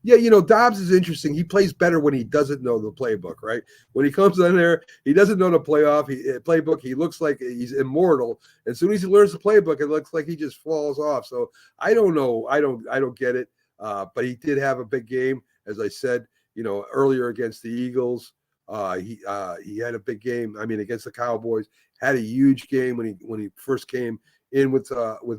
Yeah, Dobbs is interesting. He plays better when he doesn't know the playbook, right? When he comes in there, he doesn't know the playbook. He looks like he's immortal. As soon as he learns the playbook, it looks like he just falls off. So I don't know. I don't get it. But he did have a big game, as I said, earlier against the Eagles. He had a big game. I mean, against the Cowboys, had a huge game when he first came in with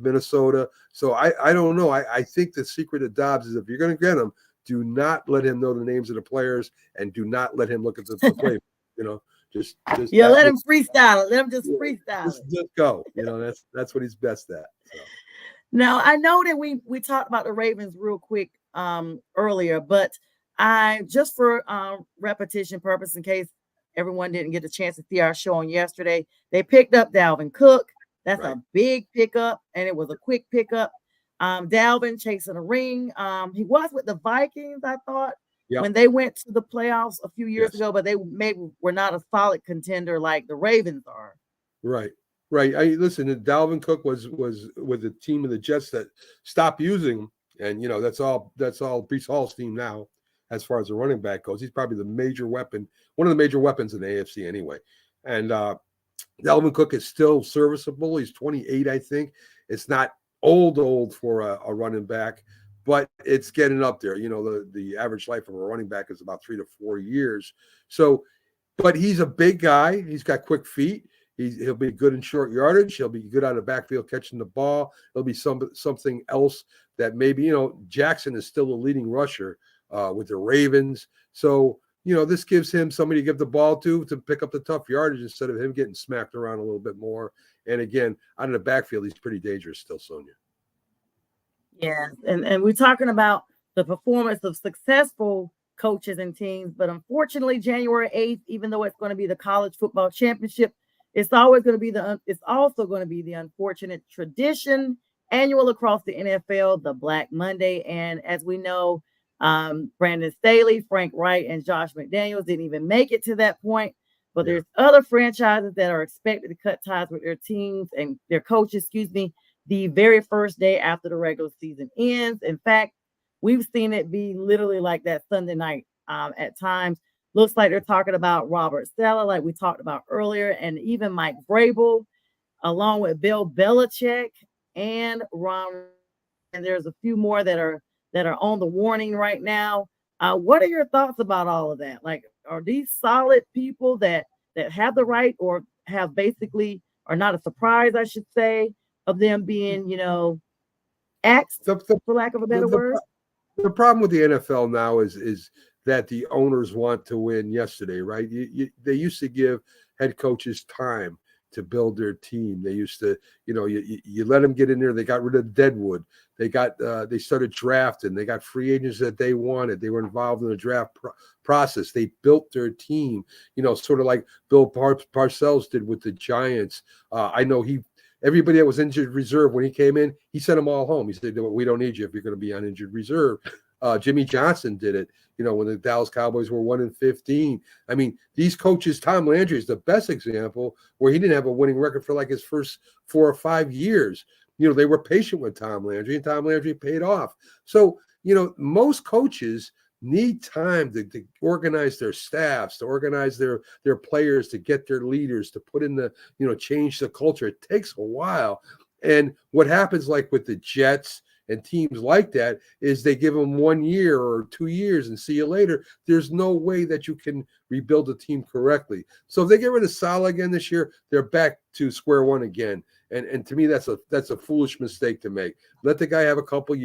Minnesota. So I don't know. I think the secret of Dobbs is if you're going to get him, do not let him know the names of the players, and do not let him look at the play. Just let him freestyle it. Let him just freestyle it. Just go. That's what he's best at. So. Now, I know that we talked about the Ravens real quick earlier, but I just for repetition purpose, in case everyone didn't get a chance to see our show on yesterday, they picked up Dalvin Cook. That's a big pickup, and it was a quick pickup. Dalvin chasing a ring. He was with the Vikings, I thought, when they went to the playoffs a few years ago, but they maybe were not a solid contender like the Ravens are. Right. Listen, Dalvin Cook was with the team of the Jets that stopped using him, and that's all Breece Hall's team now as far as the running back goes. He's probably the major weapon, one of the major weapons in the AFC anyway. And Dalvin Cook is still serviceable. He's 28, I think. It's not old for a running back, but it's getting up there. The average life of a running back is about 3 to 4 years. So, but he's a big guy. He's got quick feet. He'll be good in short yardage. He'll be good out of backfield catching the ball. He'll be something else that maybe, Jackson is still a leading rusher with the Ravens. So, this gives him somebody to give the ball to pick up the tough yardage instead of him getting smacked around a little bit more. And again, out of the backfield, he's pretty dangerous still, Sonja. Yeah, and we're talking about the performance of successful coaches and teams, but unfortunately, January 8th, even though it's going to be the college football championship, it's also going to be the unfortunate tradition annual across the NFL, the Black Monday. And as we know, Brandon Staley, Frank Wright, and Josh McDaniels didn't even make it to that point. But there's other franchises that are expected to cut ties with their teams and their coaches, the very first day after the regular season ends. In fact, we've seen it be literally like that Sunday night at times. Looks like they're talking about Robert Saleh, like we talked about earlier, and even Mike Vrabel, along with Bill Belichick and Ron. And there's a few more that are on the warning right now. What are your thoughts about all of that? Like, are these solid people that have the right, or have basically, are not a surprise, I should say, of them being, axed, for lack of a better word? The problem with the NFL now is that the owners want to win yesterday, right? They used to give head coaches time to build their team. They used to, you let them get in there. They got rid of Deadwood. They started drafting. They got free agents that they wanted. They were involved in the draft process. They built their team, sort of like Bill Parcells did with the Giants. I know everybody that was injured reserve, when he came in, he sent them all home. He said, we don't need you if you're going to be on injured reserve. Jimmy Johnson did it, when the Dallas Cowboys were 1-15. I mean, these coaches, Tom Landry is the best example, where he didn't have a winning record for like his first 4 or 5 years. They were patient with Tom Landry, and Tom Landry paid off. So, most coaches need time to organize their staffs, to organize their players, to get their leaders, to put in the, change the culture. It takes a while. And what happens, like with the Jets and teams like that, is they give them 1 year or 2 years and see you later. There's no way that you can rebuild a team correctly. So if they get rid of Saleh again this year, they're back to square one again. And to me, that's a foolish mistake to make. Let the guy have a couple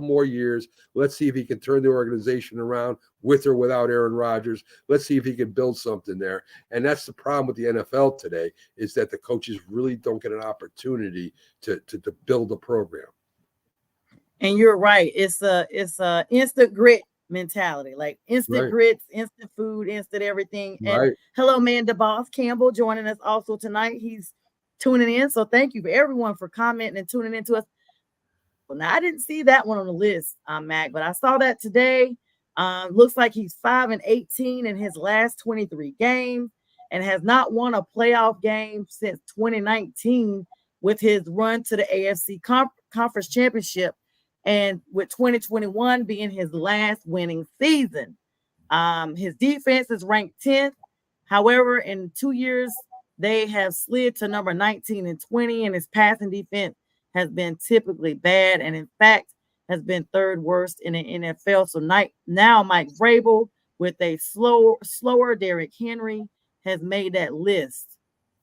more years. Let's see if he can turn the organization around with or without Aaron Rodgers. Let's see if he can build something there. And that's the problem with the NFL today, is that the coaches really don't get an opportunity to build a program. And you're right. It's a instant grit mentality, like instant grits, instant food, instant everything. And hello, man, DeBoss Campbell joining us also tonight. He's tuning in. So thank you for everyone for commenting and tuning into us. Well, now I didn't see that one on the list, Mac, but I saw that today. Looks like he's 5-18 in his last 23 games and has not won a playoff game since 2019 with his run to the AFC Conference Championship, and with 2021 being his last winning season. His defense is ranked 10th. However, in 2 years, they have slid to number 19 and 20, and his passing defense has been typically bad, and in fact has been third worst in the NFL. So now Mike Vrabel, with a slower Derrick Henry, has made that list.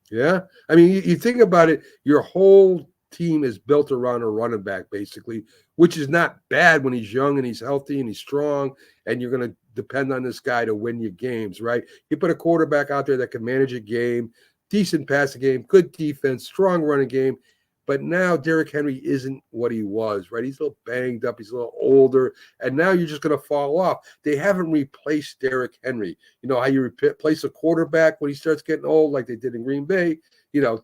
Yeah. I mean, you think about it, your whole team is built around a running back, basically, which is not bad when he's young and he's healthy and he's strong, and you're going to depend on this guy to win you games, right? You put a quarterback out there that can manage a game, decent passing game, good defense, strong running game. But now Derrick Henry isn't what he was, right? He's a little banged up. He's a little older. And now you're just going to fall off. They haven't replaced Derrick Henry. You know how you replace a quarterback when he starts getting old, like they did in Green Bay,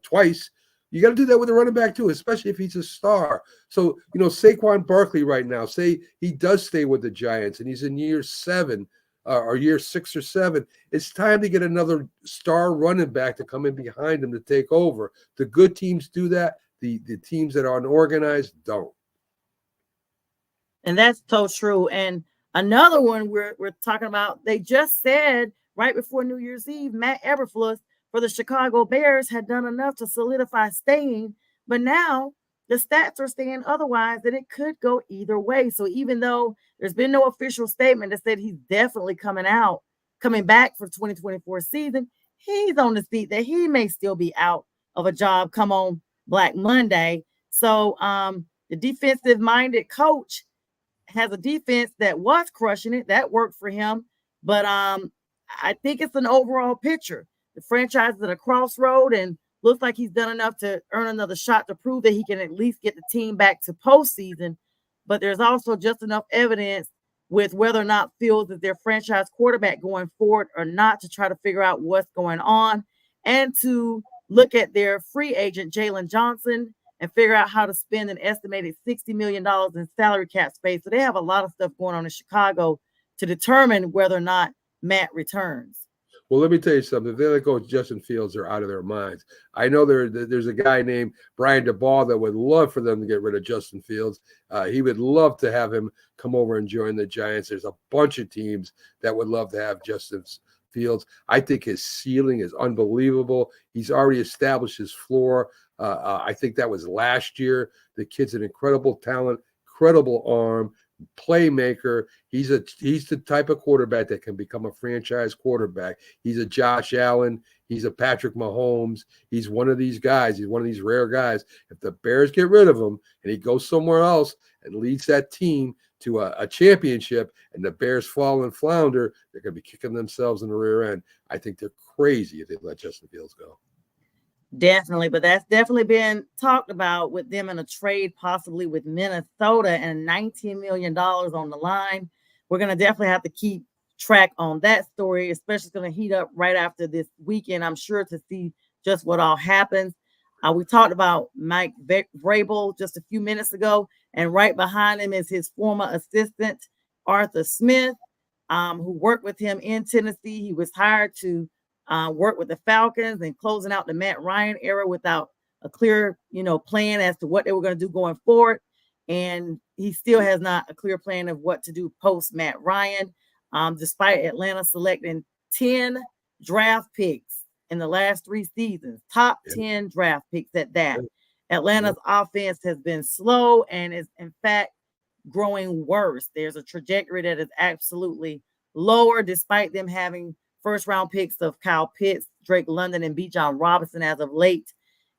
twice. You got to do that with a running back too, especially if he's a star. So, Saquon Barkley right now, say he does stay with the Giants and he's in year 7 or year 6 or 7. It's time to get another star running back to come in behind him to take over. The good teams do that. The teams that are unorganized don't. And that's so true. And another one we're talking about, they just said right before New Year's Eve, Matt Eberflus for the Chicago Bears had done enough to solidify staying. But now the stats are saying otherwise, that it could go either way. So even though there's been no official statement that said he's definitely coming back for 2024 season, he's on the seat that he may still be out of a job come on Black Monday. So the defensive-minded coach has a defense that was crushing it. That worked for him. But I think it's an overall picture. The franchise is at a crossroad and looks like he's done enough to earn another shot to prove that he can at least get the team back to postseason. But there's also just enough evidence with whether or not Fields is their franchise quarterback going forward or not to try to figure out what's going on and to look at their free agent, Jalen Johnson, and figure out how to spend an estimated $60 million in salary cap space. So they have a lot of stuff going on in Chicago to determine whether or not Matt returns. Well, let me tell you something. If they let go of Justin Fields, they're out of their minds. I know there's a guy named Brian DeBall that would love for them to get rid of Justin Fields. He would love to have him come over and join the Giants. There's a bunch of teams that would love to have Justin Fields. I think his ceiling is unbelievable. He's already established his floor. I think that was last year. The kid's an incredible talent, incredible arm, playmaker. He's the type of quarterback that can become a franchise quarterback. He's a Josh Allen. He's a Patrick Mahomes. He's one of these guys. He's one of these rare guys. If the Bears get rid of him and he goes somewhere else and leads that team to a championship and the Bears fall and flounder, they're going to be kicking themselves in the rear end. I think they're crazy if they let Justin Fields go. Definitely, but that's definitely been talked about with them in a trade, possibly with Minnesota, and $19 million on the line. We're going to definitely have to keep track on that story, especially it's going to heat up right after this weekend, I'm sure, to see just what all happens. We talked about Mike Vrabel just a few minutes ago, and right behind him is his former assistant, Arthur Smith, who worked with him in Tennessee. He was hired to work with the Falcons and closing out the Matt Ryan era without a clear, plan as to what they were going to do going forward. And he still has not a clear plan of what to do post Matt Ryan, despite Atlanta selecting 10 draft picks in the last 3 seasons, top 10 draft picks at that. Atlanta's offense has been slow and is, in fact, growing worse. There's a trajectory that is absolutely lower, despite them having first-round picks of Kyle Pitts, Drake London, and Bijan Robinson as of late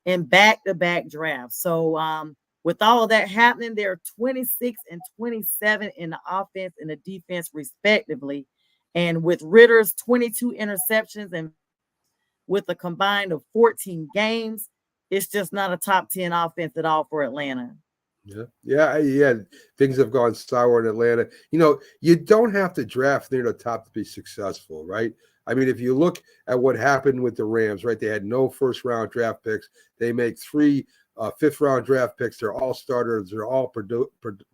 in back-to-back drafts. So with all of that happening, they're 26 and 27 in the offense and the defense, respectively. And with Ritter's 22 interceptions and with a combined of 14 games, it's just not a top 10 offense at all for Atlanta. Yeah. Things have gone sour in Atlanta. You don't have to draft near the top to be successful, right? I mean, if you look at what happened with the Rams, right? They had no first-round draft picks. They make 3 fifth-round draft picks. They're all starters. They're all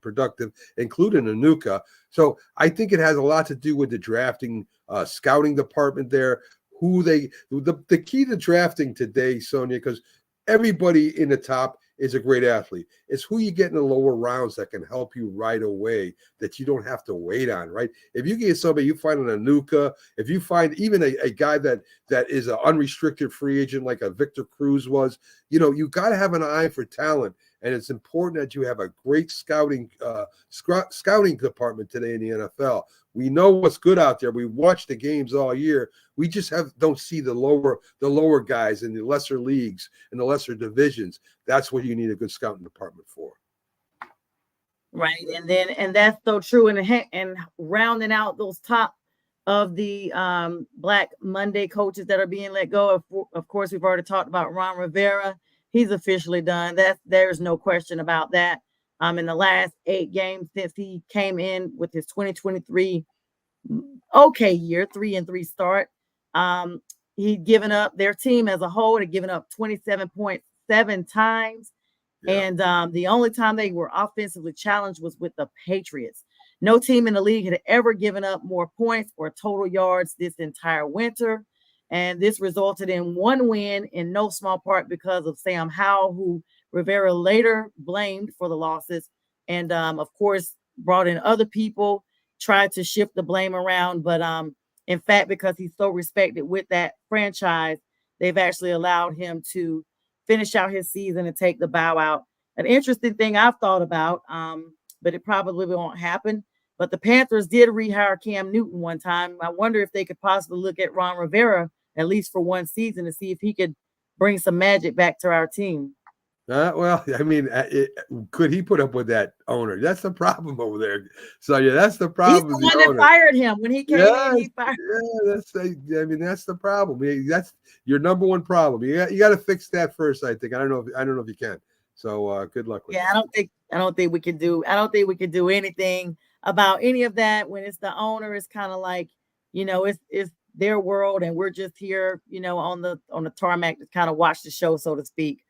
productive, including Anuka. So I think it has a lot to do with the drafting, scouting department there. The key to drafting today, Sonja, because everybody in the top is a great athlete. It's who you get in the lower rounds that can help you right away, that you don't have to wait on, right? If you get somebody, you find an Anuka, if you find even a guy that is an unrestricted free agent like a Victor Cruz was, you got to have an eye for talent. And it's important that you have a great scouting department today in the NFL. We know what's good out there. We watch the games all year. We just don't see the lower guys in the lesser leagues and the lesser divisions. That's what you need a good scouting department for. Right. And that's so true. And rounding out those top of the Black Monday coaches that are being let go. Of course, we've already talked about Ron Rivera. He's officially done. There's no question about that. In the last 8 games since he came in with his 2023 okay year, 3-3 start, he'd given up, their team as a whole had given up 27.7 times. Yeah. And the only time they were offensively challenged was with the Patriots. No team in the league had ever given up more points or total yards this entire winter. And this resulted in 1 win in no small part because of Sam Howell, who Rivera later blamed for the losses. And of course, brought in other people, tried to shift the blame around. But in fact, because he's so respected with that franchise, they've actually allowed him to finish out his season and take the bow out. An interesting thing I've thought about, but it probably won't happen. But the Panthers did rehire Cam Newton one time. I wonder if they could possibly look at Ron Rivera, at least for one season, to see if he could bring some magic back to our team. Well, I mean, could he put up with that owner? That's the problem over there. So yeah, that's the problem. He's the one that fired him when he came in. He fired. Yeah, that's the problem. That's your number one problem. You got to fix that first. I think. I don't know if you can. So good luck with that. I don't think we can do anything about any of that when it's the owner. It's kind of like, it's their world and we're just here, on the tarmac to kind of watch the show, so to speak.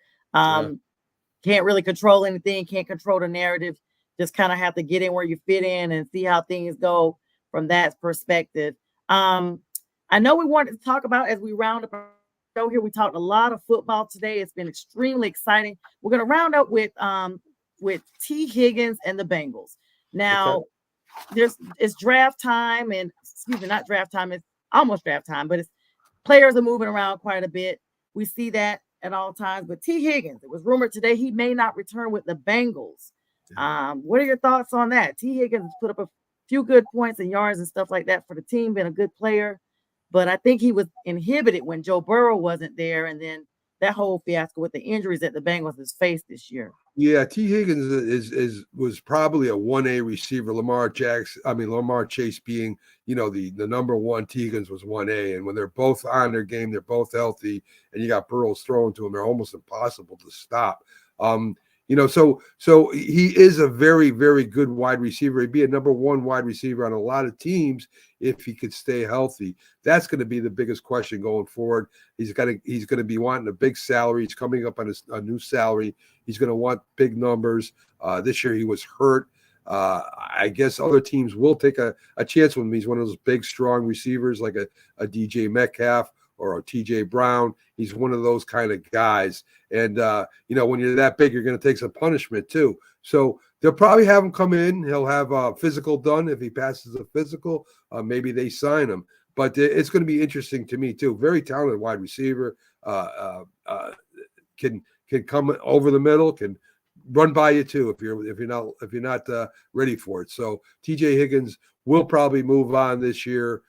Can't really control anything, can't control the narrative, just kind of have to get in where you fit in and see how things go from that perspective. I know we wanted to talk about, as we round up our show here, we talked a lot of football today. It's been extremely exciting. We're going to round up with T. Higgins and the Bengals. Now, it's draft time, and not draft time, it's almost draft time, but players are moving around quite a bit. We see that at all times. But T. Higgins, it was rumored today he may not return with the Bengals. What are your thoughts on that? T. Higgins put up a few good points and yards and stuff like that for the team, been a good player, but I think he was inhibited when Joe Burrow wasn't there, and then that whole fiasco with the injuries that the Bengals has faced this year. Yeah, T. Higgins was probably a 1A receiver. Lamar Chase being, the number one. T. Higgins was 1A, and when they're both on their game, they're both healthy, and you got Burrows throwing to them, they're almost impossible to stop. So he is a very, very good wide receiver. He'd be a number one wide receiver on a lot of teams if he could stay healthy. That's going to be the biggest question going forward. He's going to be wanting a big salary. He's coming up on a new salary. He's going to want big numbers. This year he was hurt. I guess other teams will take a chance with him. He's one of those big, strong receivers like a DJ Metcalf or a TJ Brown. He's one of those kind of guys. And, when you're that big, you're going to take some punishment too. So they'll probably have him come in. He'll have a physical done. If he passes a physical, maybe they sign him. But it's going to be interesting to me too. Very talented wide receiver. Can come over the middle, can run by you too if you're not ready for it. So TJ Higgins will probably move on this year,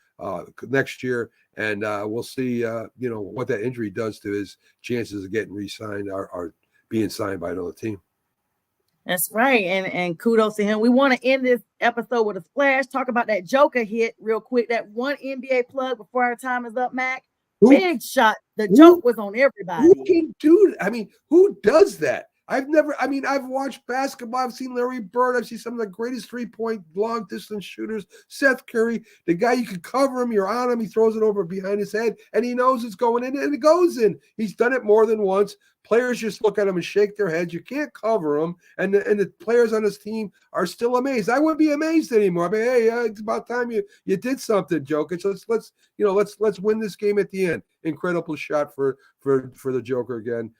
next year, and we'll see what that injury does to his chances of getting re-signed or being signed by another team. That's right, and kudos to him. We want to end this episode with a splash. Talk about that Joker hit real quick. That one NBA plug before our time is up, Mac. Big shot. The joke was on everybody. Who can do that? I mean, who does that? I've watched basketball. I've seen Larry Bird. I've seen some of the greatest three-point long-distance shooters. Seth Curry, the guy, you can cover him. You're on him. He throws it over behind his head, and he knows it's going in, and it goes in. He's done it more than once. Players just look at him and shake their heads. You can't cover him, and the players on his team are still amazed. I wouldn't be amazed anymore. I mean, hey, it's about time you did something, Jokic. Let's win this game at the end. Incredible shot for the Joker again.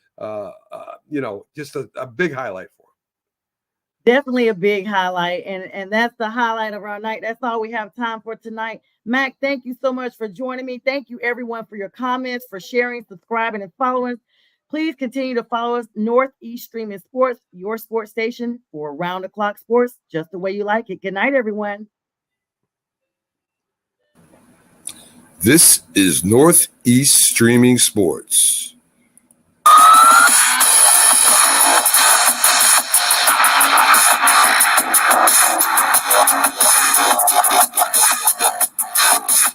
Just a big highlight for him. Definitely a big highlight, and that's the highlight of our night. That's all we have time for tonight. Mac, thank you so much for joining me. Thank you everyone for your comments, for sharing, subscribing, and following. Please continue to follow us, Northeast Streaming Sports, your sports station for round-the-clock sports, just the way you like it. Good night, everyone. This is Northeast Streaming Sports.